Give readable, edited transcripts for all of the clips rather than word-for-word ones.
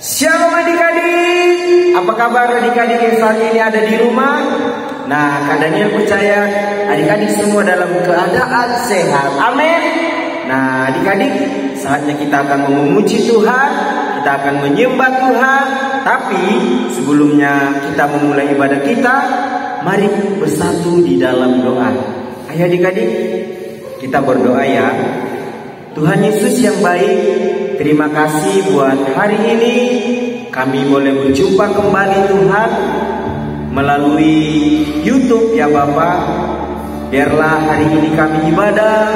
Shalom adik-adik, apa kabar adik-adik yang saat ini ada di rumah? Nah, Kak Daniel percaya adik-adik semua dalam keadaan sehat, amin. Nah adik-adik, saatnya kita akan memuji Tuhan, kita akan menyembah Tuhan. Tapi sebelumnya kita memulai ibadah kita, mari bersatu di dalam doa. Ayo adik-adik, kita berdoa ya. Tuhan Yesus yang baik, terima kasih buat hari ini kami boleh berjumpa kembali Tuhan melalui YouTube ya Bapak. Biarlah hari ini kami ibadah,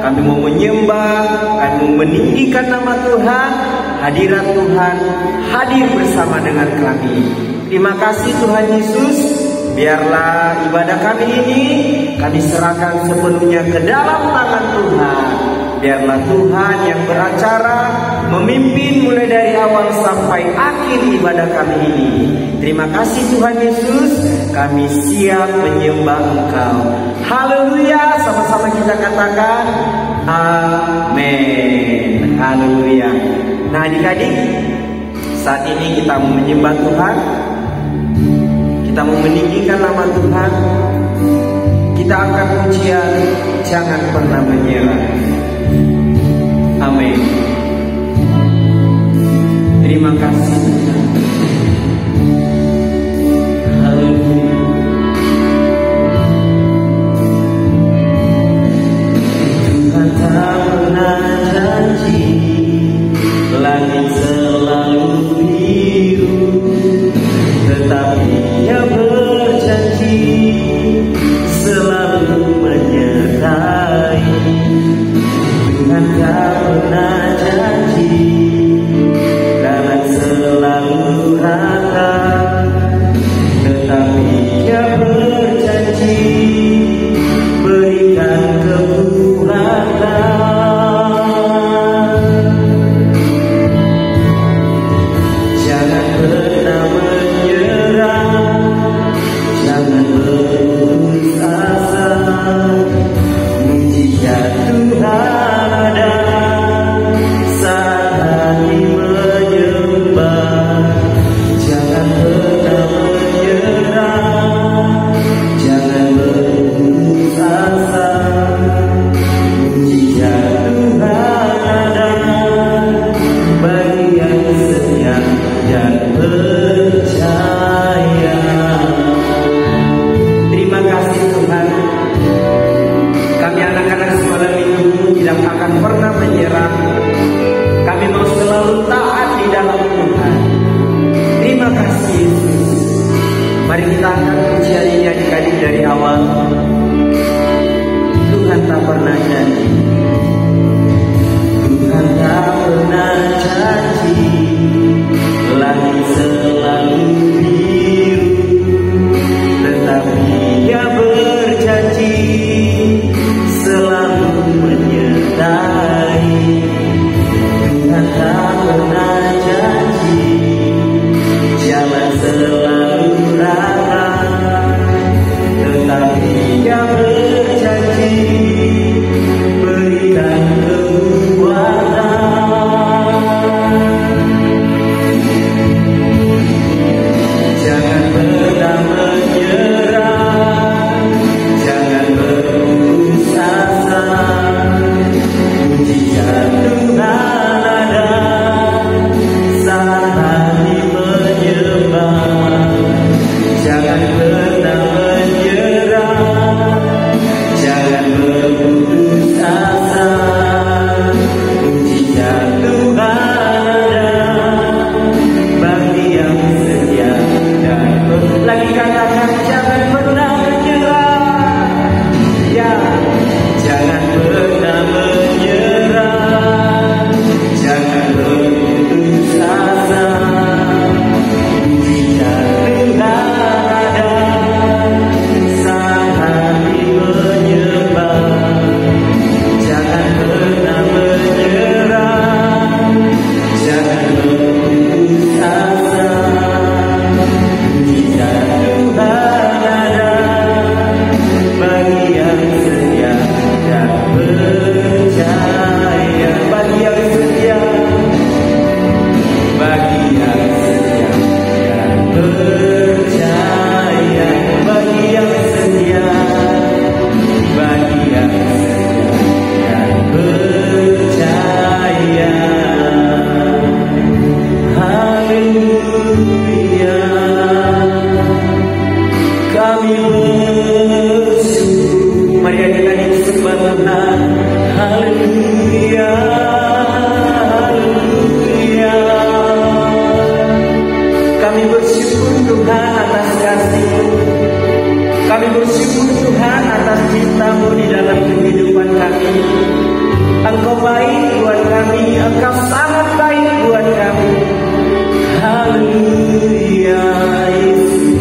kami mau menyembah, kami mau meninggikan nama Tuhan. Hadirat Tuhan hadir bersama dengan kami. Terima kasih Tuhan Yesus. Biarlah ibadah kami ini kami serahkan sepenuhnya ke dalam tangan Tuhan. Biarlah Tuhan yang beracara memimpin mulai dari awal sampai akhir ibadah kami ini. Terima kasih Tuhan Yesus, kami siap menyembah Engkau. Haleluya, sama-sama kita katakan amin. Haleluya. Nah adik-adik, saat ini kita mau menyembah Tuhan, kita mau meninggikan nama Tuhan. Kita akan pujian jangan pernah menyerah. Amin. Terima kasih. Haleluya. Tuhan tak pernah janji langit selalu biru, tetapi Dia berjanji selalu menyertai. Tuhan tak pernah janji dalam selalu rata, tetapi Dia berjanji berikan kekuatan. Jangan pernah menyerah, jangan berputus asa. Mujizat Tuhan ada saat hati menyembah. Jangan pernah menyerah, jangan berputus asa. Mujizat Tuhan ada bagi yang setia dan percaya. Terima kasih Tuhan. Kami anak-anak sekolah minggu tidak akan pernah menyerah. Kami mau selalu taat di dalam Tuhan. Terima kasih Yesus. Mari kita angkat pujian ini adik-adik dari awal. Tuhan tak pernah janji, Tuhan tak pernah janji langit selalu biru, tetapi Dia berjanji selalu menyertai. Tuhan tak pernah janji jalan selalu rata, tetapi Dia berjanji berikan kekuatan. atas kasih-Mu. Kami bersyukur Tuhan atas cinta-Mu di dalam kehidupan kami. Engkau baik buat kami, Engkau sangat baik buat kami. Haleluya Yesus,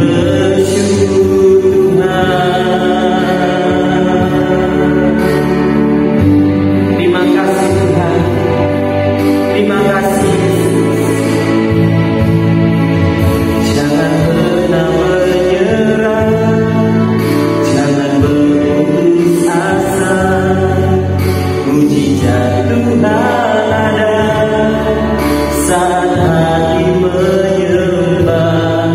bersyukur Tuhan. Terima kasih Tuhan, terima kasih Yesus. Jangan pernah menyerah, jangan berputus asa. Mujizat Tuhan ada saat hati menyembah.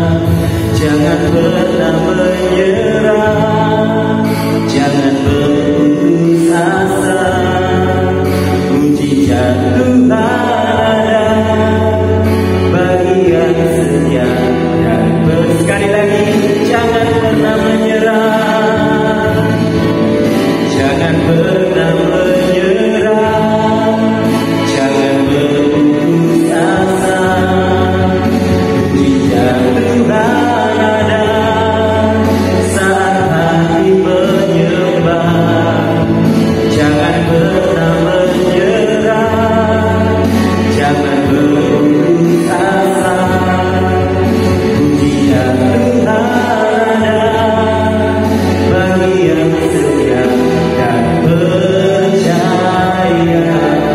Jangan pernah menyerah, jangan berputus asa. Mujizat Tuhan ada bagi yang setia dan sekali lagi, jangan pernah menyerah, jangan pernah menyerah, jangan berputus asa. Mujizat Tuhan ada saat hati menyembah. Jangan pernah menyerah, jangan berputus asa. Mujizat Tuhan ada bagi yang setia dan percaya,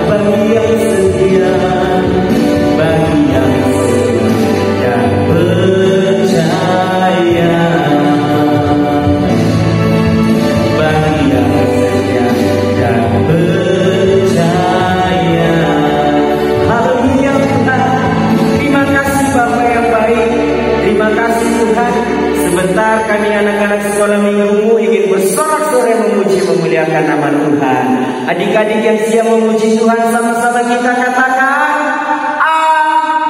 bagi yang setia, bagi yang setia dan percaya, bagi yang setia dan percaya. Haleluya Tuhan, terima kasih Bapa yang baik, terima kasih Tuhan. Sebentar kami anak-anak sekolah minggumu ingin bersorak-sorai memuji memuliakan nama Tuhan. Adik-adik yang siap memuji Tuhan, sama-sama kita katakan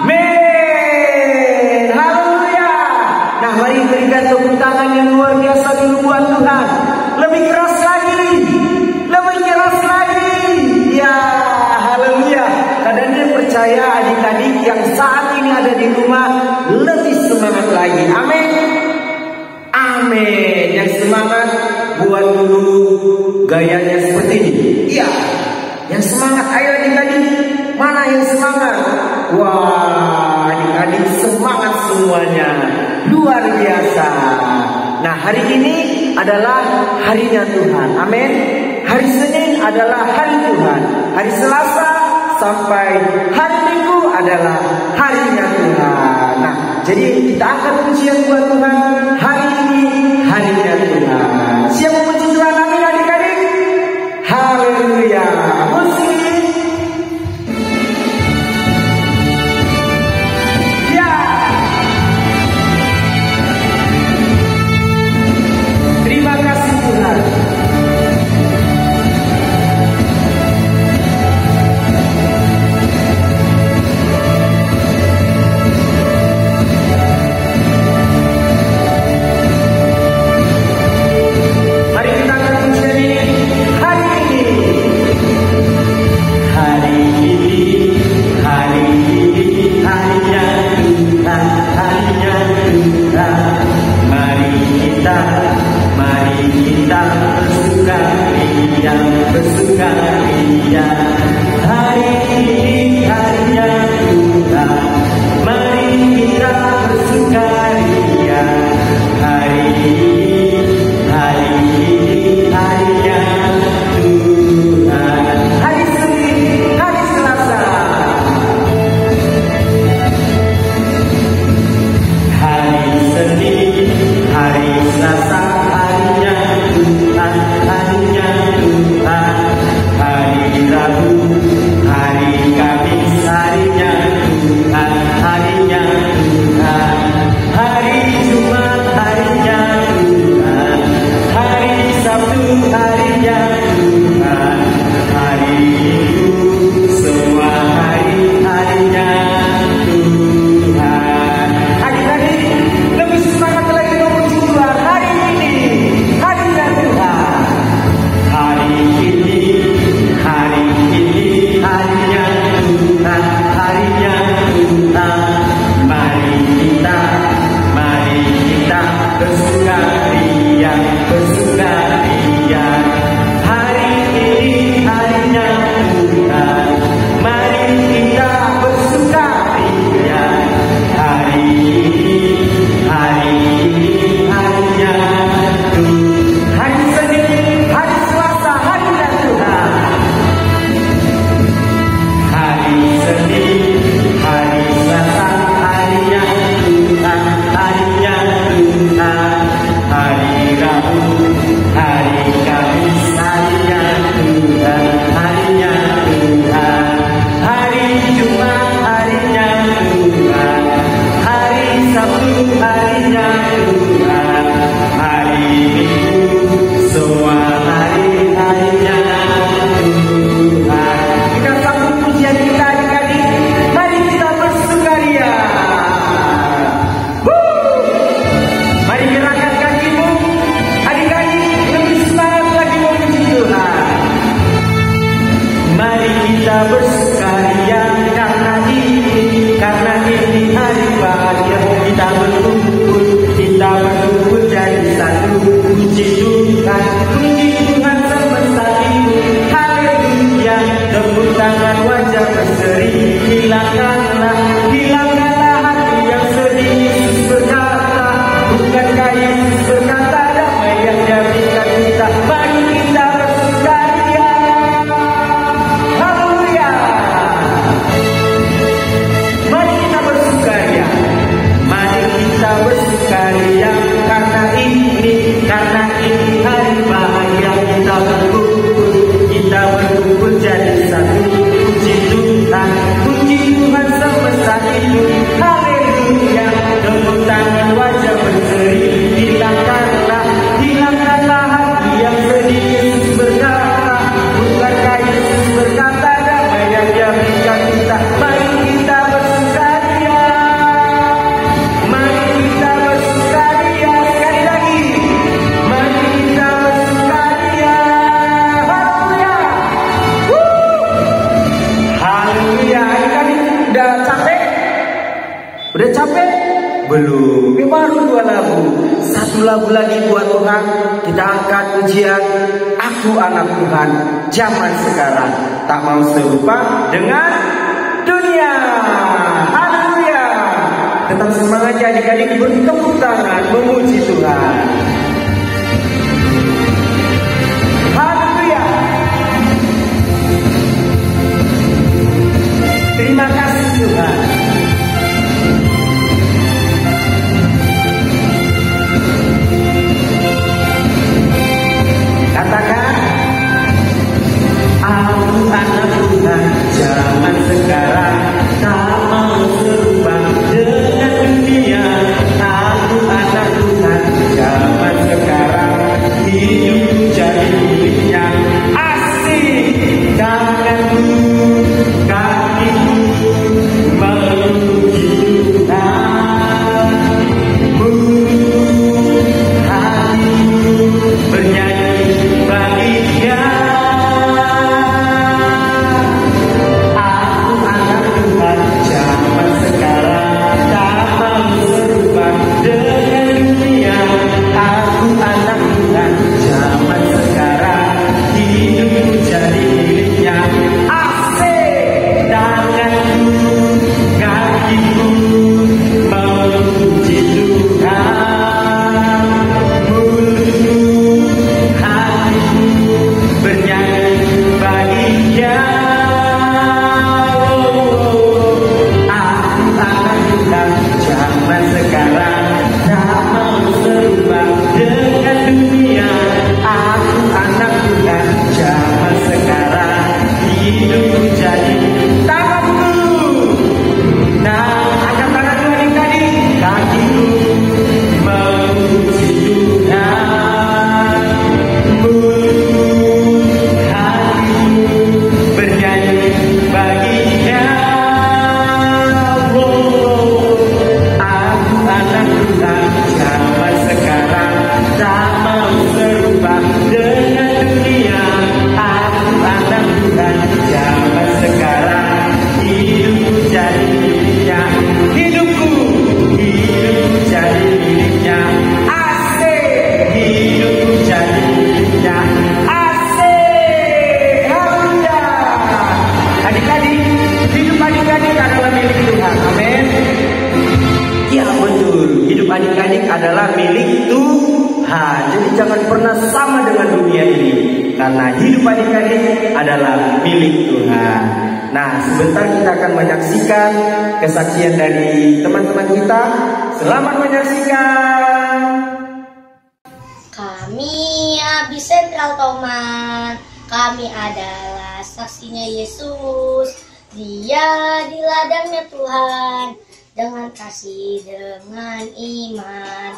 amin. Haleluya. Nah, mari berikan tepuk tangan yang luar biasa dulu buat Tuhan. Lebih keras lagi, lebih keras lagi. Ya, haleluya. Kadang dia percaya adik-adik yang saat ini ada di rumah lebih semangat lagi. Amin. Amin. Yang semangat buat dulu gayanya seperti ini. Iya. Yang semangat, ayo adik-adik. Mana yang semangat? Wah, adik-adik semangat semuanya. Luar biasa. Nah, hari ini adalah harinya Tuhan. Amin. Hari Senin adalah hari Tuhan. Hari Selasa sampai hari Minggu adalah harinya Tuhan. Nah, jadi kita angkat pujian buat Tuhan. Hari ini harinya Tuhan. Siap memuji Tuhan, amin adik-adik. Haleluya. Musik. Ya. Terima kasih Tuhan. bersukaria, bersukaria. Hari ini harinya Tuhan, mari kita bersukaria. Hari ini harinya Tuhan. Hari Senin, hari Selasa, harinya Tuhan. Hari Senin, hari Selasa, harinya Tuhan, harinya Tuhan. Hari Rabu, hari Kamis, harinya Tuhan, harinya Tuhan. Hari Jumat, harinya Tuhan. Hari Sabtu, harinya Tuhan. Hari Minggu, semua hari-harinya Tuhan. Kita sambut pujian kita adik-adik. Mari kita bersukaria. Mari gerakkan kakimu. Adik-adik lebih semangat lagi memuji Tuhan. Mari kita bersukaria karena ini hari bahagia. Kita berkumpul jadi satu. Puji Tuhan, puji Tuhan semesta itu. Haleluya, tepuk tangan wajah berseri. Hilangkanlah hati yang sedih. Yesus berkata, bukankah Yesus berkata, damai yang jadikan kita. Mari kita bersukaria. Haleluya. Mari kita bersukaria. Mari kita bersukaria karena ini hari bahagia. Kita berkumpul jadi satu. Puji Tuhan semesta itu. Haleluya, tepuk tangan wajah berseri. Hilangkanlah hati yang sedih. Yesus berkata, bukankah Yesus berkata, damai yang jadikan kita. Mari kita bersukaria. Mari kita bersukaria. Sekali lagi, mari kita bersukaria. Haleluya. Haleluya. Adik-adik udah capek? Udah capek? Belum. Ini baru 2 lagu. 1 lagu lagi buat Tuhan. Kita angkat pujian Aku Anak Tuhan zaman sekarang. Tak mau serupa dengan dunia. Haleluya. Tetap semangat ya adik-adik, bertepuk tangan memuji Tuhan. Haleluya. Terima kasih Tuhan. Katakan, aku anak Tuhan zaman sekarang. Tak mau serupa dengan dunia. Aku anak Tuhan zaman sekarang. Hidup jadi miliknya. Asik tanganku, kakiku betul, hidup adik-adik adalah milik Tuhan. Jadi jangan pernah sama dengan dunia ini, karena hidup adik-adik adalah milik Tuhan. Nah, sebentar kita akan menyaksikan kesaksian dari teman-teman kita. Selamat menyaksikan. Kami Abdi Sentral Toman. Kami adalah saksinya Yesus. Dia di ladangnya Tuhan, dengan kasih, dengan iman.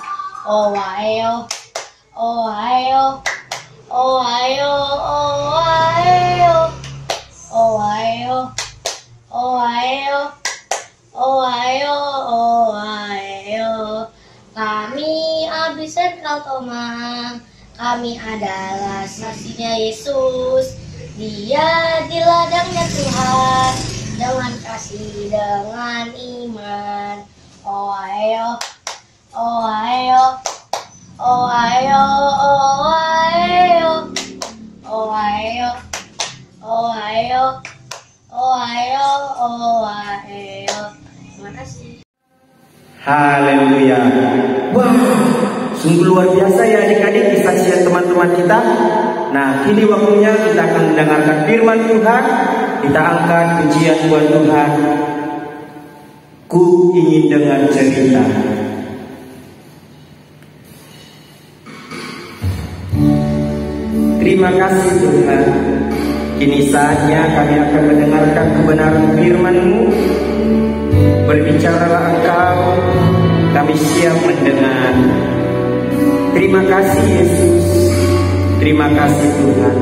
Oh ayo, oh ayo, oh ayo, oh ayo, oh ayo, oh ayo, oh ayo, oh ayo. Kami Abdi Sentral Tomang. Kami adalah saksinya Yesus. Dia di ladangnya Tuhan, dengan kasih, dengan iman. Oh ayo, oh ayo, oh ayo, oh ayo, oh ayo, oh ayo, oh ayo, oh ayo. Terima kasih. Haleluya. Wah, sungguh luar biasa ya adik-adik kesaksian teman-teman kita. Nah, kini waktunya kita akan mendengarkan firman Tuhan. Kita angkat pujian buat Tuhan. Ku ingin dengar cerita. Terima kasih Tuhan. Kini saatnya kami akan mendengarkan kebenaran firman-Mu. Berbicaralah Engkau, kami siap mendengar. Terima kasih Yesus. Terima kasih Tuhan.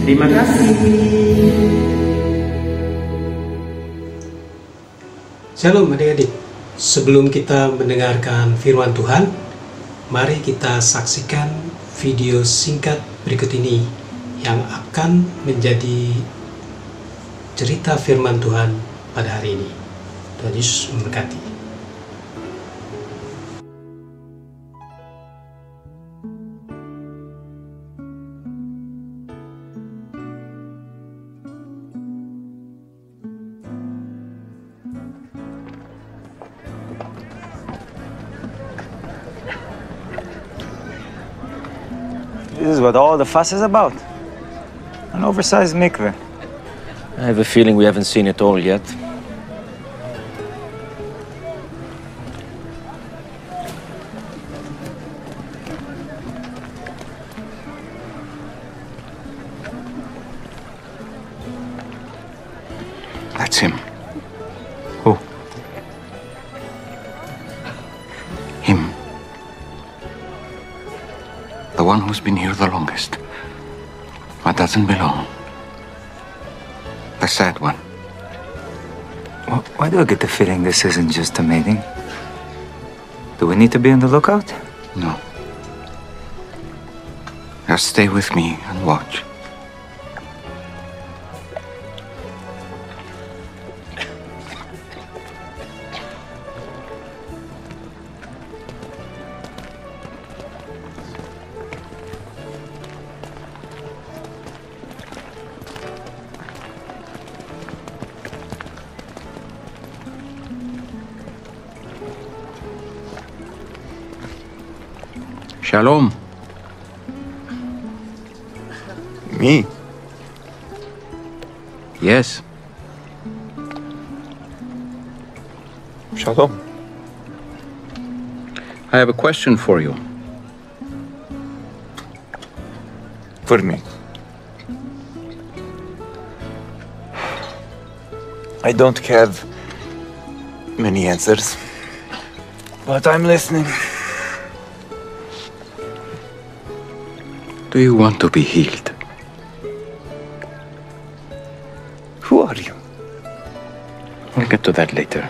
Terima kasih. Shalom adik-adik. Sebelum kita mendengarkan firman Tuhan, mari kita saksikan video singkat berikut ini yang akan menjadi cerita firman Tuhan pada hari ini. Tuhan Yesus memberkati. This is what all the fuss is about. An oversized mikveh. I have a feeling we haven't seen it all yet. That's him. Who? Him. The one who's been here the longest. But doesn't belong. The sad one. Why do I get the feeling this isn't just a meeting? Do we need to be on the lookout? No. Just stay with me and watch. Shalom. Me? Yes. Shalom. I have a question for you. For me. I don't have many answers, but I'm listening. Do you want to be healed? Who are you? We'll get to that later.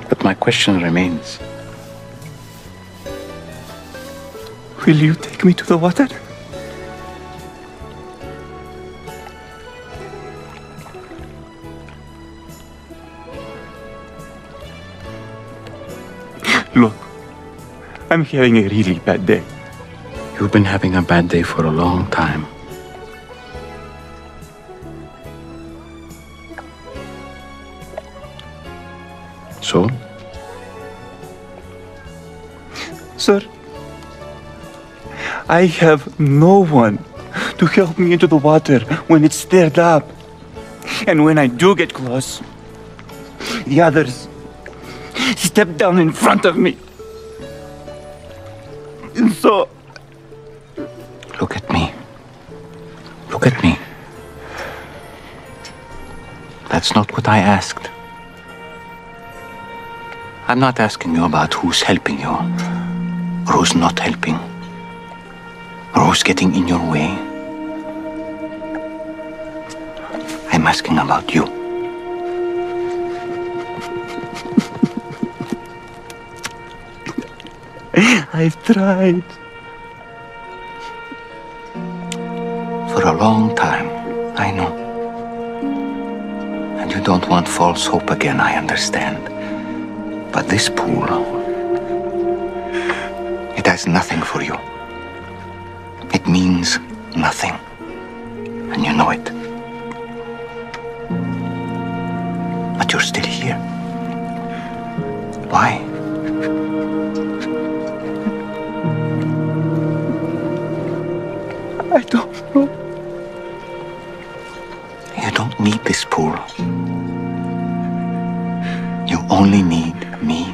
But my question remains. Will you take me to the water? Look, I'm having a really bad day. You've been having a bad day for a long time. So? Sir, I have no one to help me into the water when it's stirred up. And when I do get close, the others step down in front of me. And so... Look at me. Look at me. That's not what I asked. I'm not asking you about who's helping you, or who's not helping, or who's getting in your way. I'm asking about you. I've tried. For a long time, I know. And you don't want false hope again, I understand. But this pool, it has nothing for you. It means nothing. And you know it. But you're still here. Why? I don't know. You don't need this pool. You only need me.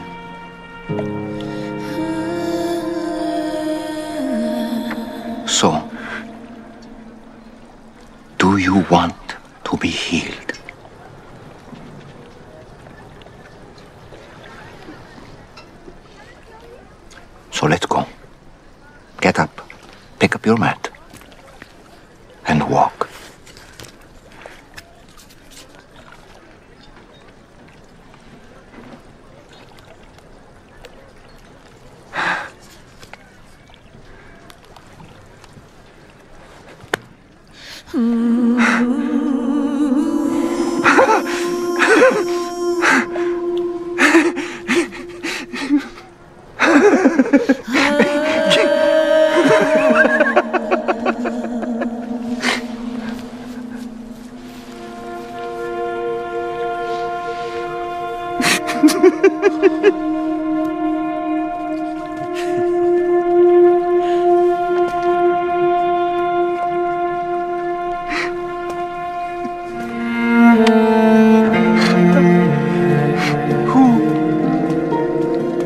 So, do you want to be healed? So let's go. Get up, pick up your mat, and walk.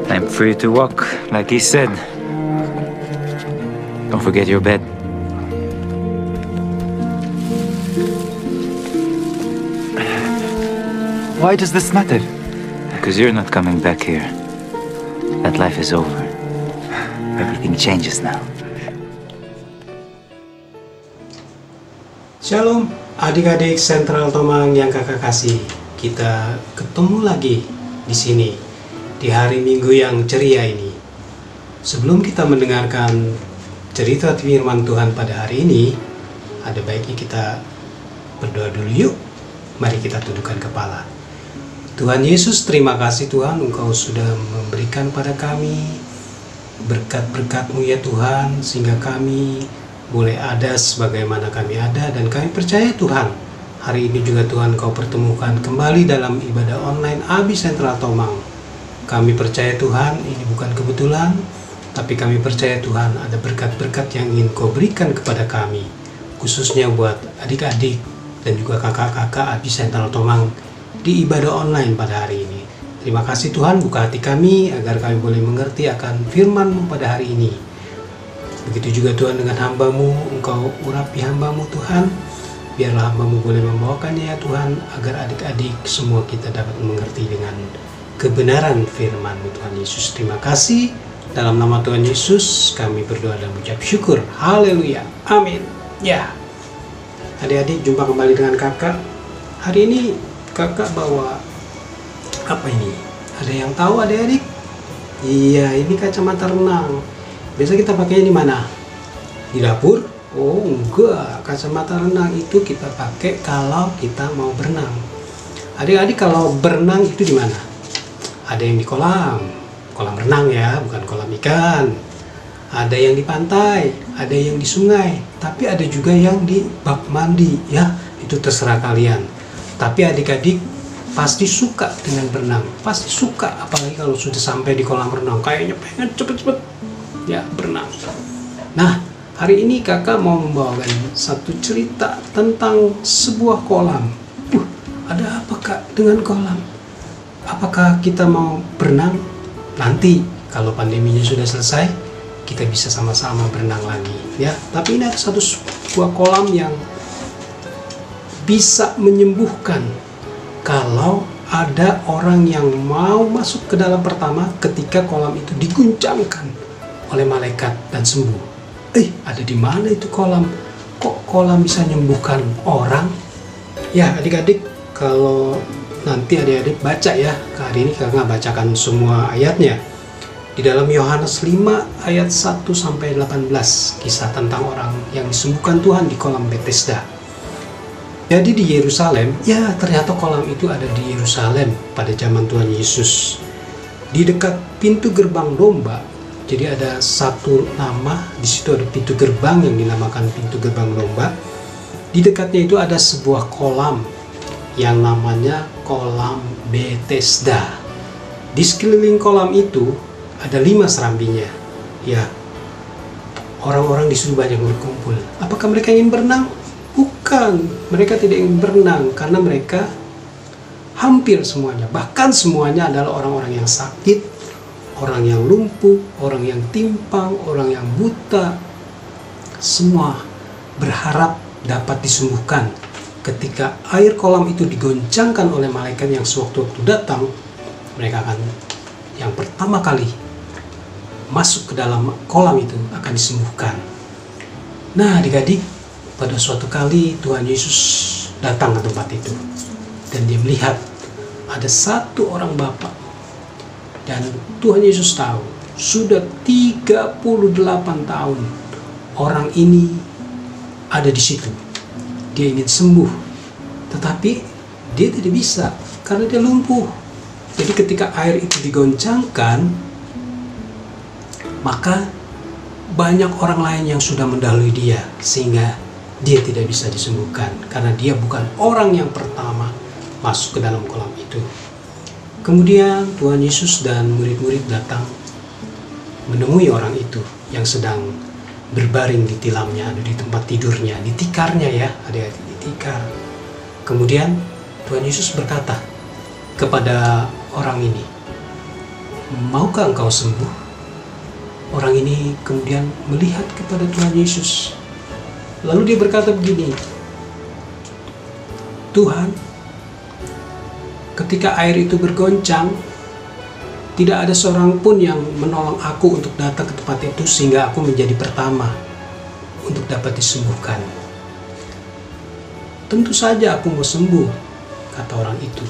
I'm free to walk, like he said. Don't forget your bed. Why does this matter? Because you're not coming back here. That life is over. Everything everything changes now. Shalom, adik-adik Sentral Tomang yang kakak kasih. Kita ketemu lagi di sini di hari Minggu yang ceria ini. Sebelum kita mendengarkan cerita firman Tuhan pada hari ini, ada baiknya kita berdoa dulu yuk. Mari kita tundukkan kepala. Tuhan Yesus, terima kasih Tuhan, Engkau sudah memberikan pada kami berkat-berkat-Mu ya Tuhan, sehingga kami boleh ada sebagaimana kami ada, dan kami percaya Tuhan, hari ini juga Tuhan Kau pertemukan kembali dalam ibadah online AB Sentral Tomang. Kami percaya Tuhan, ini bukan kebetulan, tapi kami percaya Tuhan ada berkat-berkat yang ingin Kau berikan kepada kami, khususnya buat adik-adik dan juga kakak-kakak AB Sentral Tomang di ibadah online pada hari ini. Terima kasih Tuhan, buka hati kami agar kami boleh mengerti akan firman-Mu pada hari ini. Begitu juga Tuhan dengan hamba-Mu, Engkau urapi hamba-Mu Tuhan, biarlah hamba-Mu boleh membawakannya ya Tuhan, agar adik-adik semua kita dapat mengerti dengan kebenaran firman-Mu Tuhan Yesus. Terima kasih, dalam nama Tuhan Yesus kami berdoa dan mengucap syukur. Haleluya, amin. Ya, adik-adik, jumpa kembali dengan kakak. Hari ini kakak bawa apa ini? Ada yang tahu adik-adik? Iya, ini kacamata renang. Biasa kita pakainya di mana? Di dapur? Oh enggak, kacamata renang itu kita pakai kalau kita mau berenang. Adik-adik, kalau berenang itu di mana? Ada yang di kolam renang ya, bukan kolam ikan. Ada yang di pantai, ada yang di sungai, tapi ada juga yang di bak mandi ya, itu terserah kalian. Tapi adik-adik pasti suka dengan berenang, pasti suka, apalagi kalau sudah sampai di kolam renang, kayaknya pengen cepet-cepet ya berenang. Nah, hari ini kakak mau membawakan satu cerita tentang sebuah kolam. Ada apa kak dengan kolam? Apakah kita mau berenang? Nanti kalau pandeminya sudah selesai, kita bisa sama-sama berenang lagi ya. Tapi ini ada sebuah kolam yang bisa menyembuhkan kalau ada orang yang mau masuk ke dalam pertama ketika kolam itu diguncangkan oleh malaikat dan sembuh. Ada di mana itu kolam? Kok kolam bisa menyembuhkan orang? Ya adik-adik, kalau nanti adik-adik baca ya, hari ini kakak bacakan semua ayatnya. Di dalam Yohanes 5 ayat 1 sampai 18, kisah tentang orang yang disembuhkan Tuhan di kolam Bethesda. Jadi di Yerusalem, ya ternyata kolam itu ada di Yerusalem pada zaman Tuhan Yesus. Di dekat pintu gerbang domba, jadi ada satu nama, di situ ada pintu gerbang yang dinamakan pintu gerbang domba. Di dekatnya itu ada sebuah kolam yang namanya kolam Bethesda. Di sekeliling kolam itu ada 5 serambinya. Ya, orang-orang disuruh banyak berkumpul. Apakah mereka ingin berenang? Bukan, mereka tidak ingin berenang karena mereka hampir semuanya, bahkan semuanya adalah orang-orang yang sakit, orang yang lumpuh, orang yang timpang, orang yang buta. Semua berharap dapat disembuhkan. Ketika air kolam itu digoncangkan oleh malaikat yang sewaktu-waktu datang, mereka akan yang pertama kali masuk ke dalam kolam itu akan disembuhkan. Nah adik-adik, pada suatu kali Tuhan Yesus datang ke tempat itu dan dia melihat ada satu orang bapak, dan Tuhan Yesus tahu sudah 38 tahun orang ini ada di situ. Dia ingin sembuh, tetapi dia tidak bisa karena dia lumpuh. Jadi ketika air itu digoncangkan, maka banyak orang lain yang sudah mendahului dia, sehingga dia tidak bisa disembuhkan karena dia bukan orang yang pertama masuk ke dalam kolam itu. Kemudian Tuhan Yesus dan murid-murid datang menemui orang itu yang sedang berbaring di tilamnya, ada di tempat tidurnya, di tikarnya ya, ada di tikar. Kemudian Tuhan Yesus berkata kepada orang ini, "Maukah engkau sembuh?" Orang ini kemudian melihat kepada Tuhan Yesus. Lalu dia berkata begini, "Tuhan, ketika air itu bergoncang, Tidak ada seorang pun yang menolong aku untuk datang ke tempat itu sehingga aku menjadi pertama untuk dapat disembuhkan. Tentu saja aku mau sembuh, kata orang itu.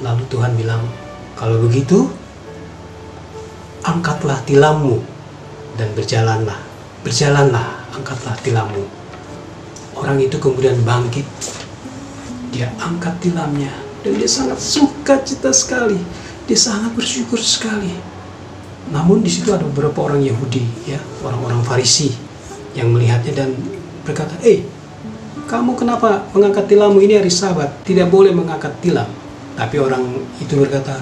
Lalu Tuhan bilang, kalau begitu, angkatlah tilammu dan berjalanlah. Berjalanlah, angkatlah tilammu. Orang itu kemudian bangkit. Dia angkat tilamnya dan dia sangat sukacita sekali. Dia sangat bersyukur sekali. Namun di situ ada beberapa orang Yahudi, ya, orang-orang Farisi yang melihatnya dan berkata, kamu kenapa mengangkat tilammu? Ini hari Sabat, tidak boleh mengangkat tilam. Tapi orang itu berkata,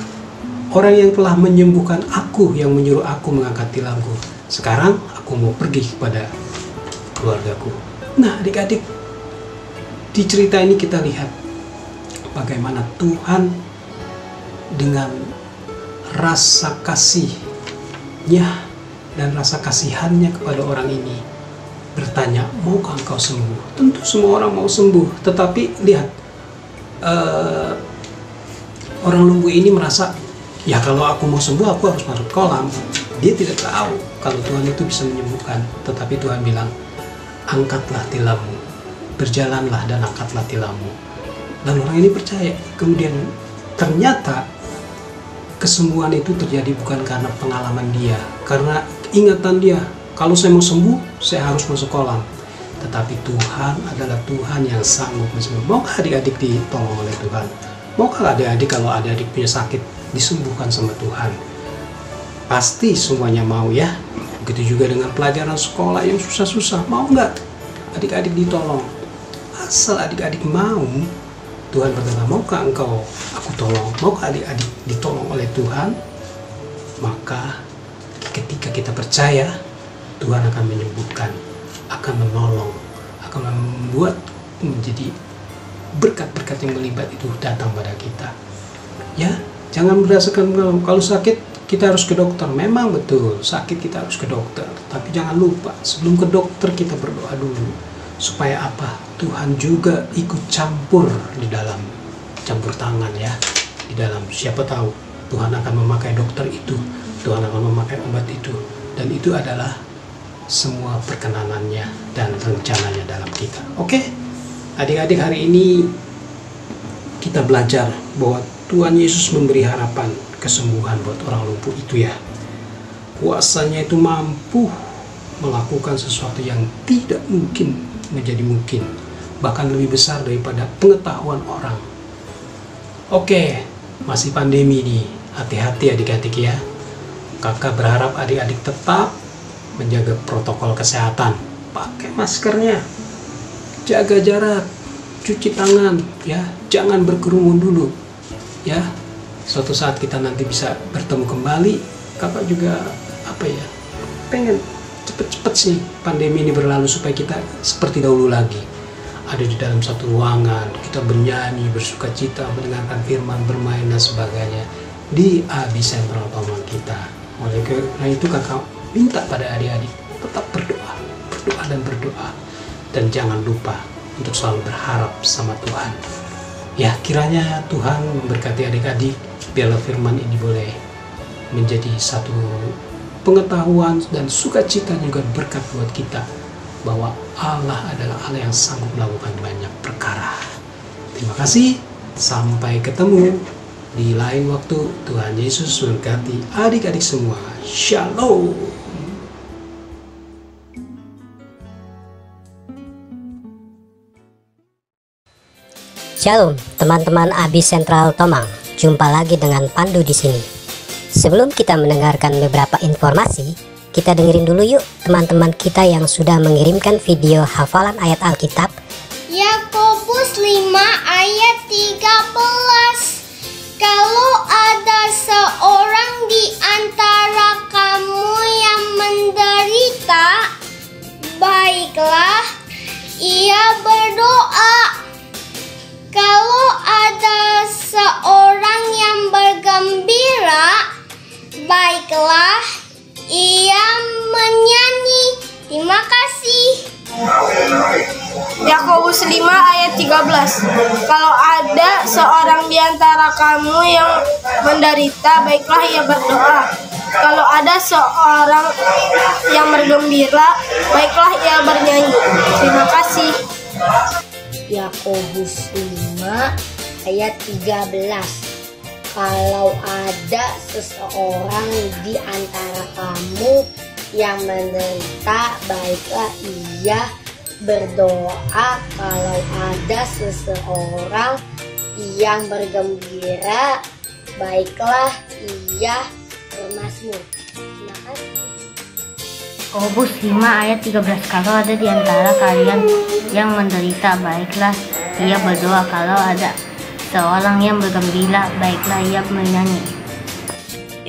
orang yang telah menyembuhkan aku, yang menyuruh aku mengangkat tilamku. Sekarang aku mau pergi kepada keluargaku. Nah, adik-adik, di cerita ini kita lihat bagaimana Tuhan dengan rasa kasihnya dan rasa kasihannya kepada orang ini bertanya, maukah engkau sembuh? Tentu semua orang mau sembuh, tetapi lihat, orang lumpuh ini merasa, ya kalau aku mau sembuh aku harus masuk kolam. Dia tidak tahu kalau Tuhan itu bisa menyembuhkan. Tetapi Tuhan bilang, angkatlah tilammu, berjalanlah dan angkatlah tilammu. Dan orang ini percaya. Kemudian ternyata kesembuhan itu terjadi bukan karena pengalaman dia, karena ingatan dia, kalau saya mau sembuh, saya harus masuk kolam. Tetapi Tuhan adalah Tuhan yang sanggup menyembuhkan. Maukah adik-adik ditolong oleh Tuhan? Maukah adik-adik kalau adik-adik punya sakit disembuhkan sama Tuhan? Pasti semuanya mau, ya. Begitu juga dengan pelajaran sekolah yang susah-susah. Mau nggak adik-adik ditolong? Asal adik-adik mau, Tuhan berkata, maukah engkau aku tolong? Maukah adik-adik ditolong oleh Tuhan? Maka ketika kita percaya, Tuhan akan menyembuhkan, akan menolong, akan membuat menjadi berkat-berkat yang melibat itu datang pada kita. Ya, jangan berdasarkan kalau sakit kita harus ke dokter. Memang betul, sakit kita harus ke dokter. Tapi jangan lupa, sebelum ke dokter kita berdoa dulu. Supaya apa? Tuhan juga ikut campur di dalam, campur tangan, ya. Di dalam, siapa tahu Tuhan akan memakai dokter itu, Tuhan akan memakai obat itu. Dan itu adalah semua perkenanannya dan rencananya dalam kita. Oke? Adik-adik, hari ini kita belajar bahwa Tuhan Yesus memberi harapan kesembuhan buat orang lumpuh itu, ya. Kuasanya itu mampu melakukan sesuatu yang tidak mungkin menjadi mungkin, bahkan lebih besar daripada pengetahuan orang. Oke, masih pandemi nih, hati-hati adik-adik, ya. Kakak berharap adik-adik tetap menjaga protokol kesehatan, pakai maskernya, jaga jarak, cuci tangan, ya, jangan berkerumun dulu, ya. Suatu saat kita nanti bisa bertemu kembali, kakak juga pengen cepet-cepet sih pandemi ini berlalu supaya kita seperti dahulu lagi, ada di dalam satu ruangan, kita bernyanyi, bersuka cita, mendengarkan firman, bermain dan sebagainya di Abi Sentral Tomang kita. Oleh karena itu kakak minta pada adik-adik tetap berdoa dan jangan lupa untuk selalu berharap sama Tuhan. Ya, kiranya Tuhan memberkati adik-adik, biarlah firman ini boleh menjadi satu pengetahuan dan sukacita juga berkat buat kita bahwa Allah adalah Allah yang sanggup melakukan banyak perkara. Terima kasih, sampai ketemu di lain waktu. Tuhan Yesus memberkati adik-adik semua. Shalom. Shalom teman-teman Abi Sentral Tomang, jumpa lagi dengan Pandu di sini. Sebelum kita mendengarkan beberapa informasi, kita dengerin dulu yuk teman-teman kita yang sudah mengirimkan video hafalan ayat Alkitab. Yakobus 5 ayat 13. Kalau ada seorang di antara kamu yang menderita, baiklah ia berdoa. Kalau ada seorang yang bergembira, baiklah ia menyanyi. Terima kasih. Yakobus 5 ayat 13. Kalau ada seorang di antara kamu yang menderita, baiklah ia berdoa. Kalau ada seorang yang bergembira, baiklah ia bernyanyi. Terima kasih. Yakobus 5 ayat 13. Kalau ada seseorang di antara kamu yang menderita, baiklah ia berdoa. Kalau ada seseorang yang bergembira, baiklah ia bermazmur. Terima kasih. Yakobus 5 ayat 13. Kalau ada di antara kalian yang menderita, baiklah ia berdoa. Kalau ada seorang yang bergembira, baiklah ia menyanyi.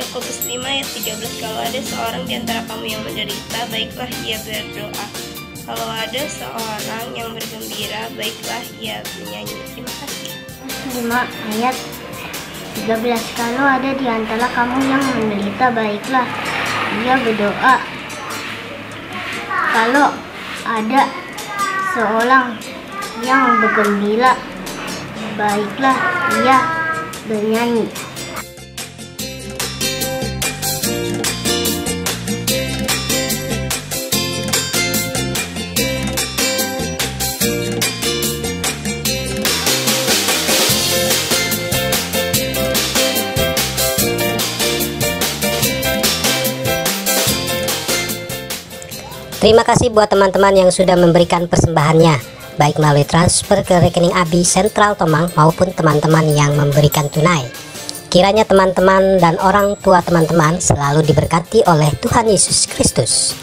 Yakobus 5 ayat 13. Kalau ada seorang di antara kamu yang menderita, baiklah ia berdoa. Kalau ada seorang yang bergembira, baiklah ia menyanyi. Terima kasih. 5 ayat 13. Kalau ada di antara kamu yang menderita, baiklah ia berdoa. Kalau ada seorang yang bergembira, baiklah ia bernyanyi. Terima kasih buat teman-teman yang sudah memberikan persembahannya, baik melalui transfer ke rekening ABI Sentral Tomang maupun teman-teman yang memberikan tunai. Kiranya teman-teman dan orang tua teman-teman selalu diberkati oleh Tuhan Yesus Kristus.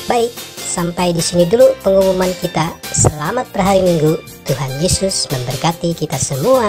Baik, sampai di sini dulu pengumuman kita. Selamat berhari Minggu. Tuhan Yesus memberkati kita semua.